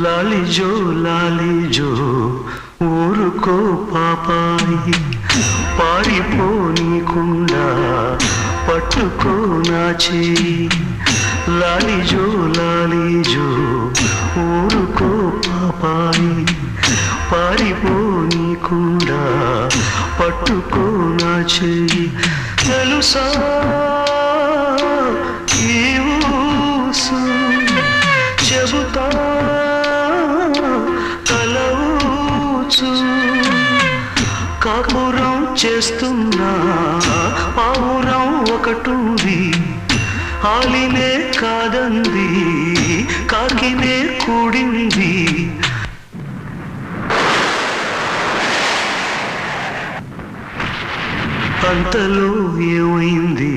లాలిజో లాలిజో ఊరుకో పాపాయి, పారిపోనీకుండా పట్టుకో నా చేయి. లాలిజో లాలిజో ఊరుకో పాపాయి, పారిపోనీకుండా పట్టుకో నా చేయి. తెలుసా ఈ ఊసు చెబుతా తలవుచు, కాపురం చేస్తున్నా పావురం ఒకటుంది, ఆలినే కాదంది కాకినే కూడింది. అంతలో ఏమైంది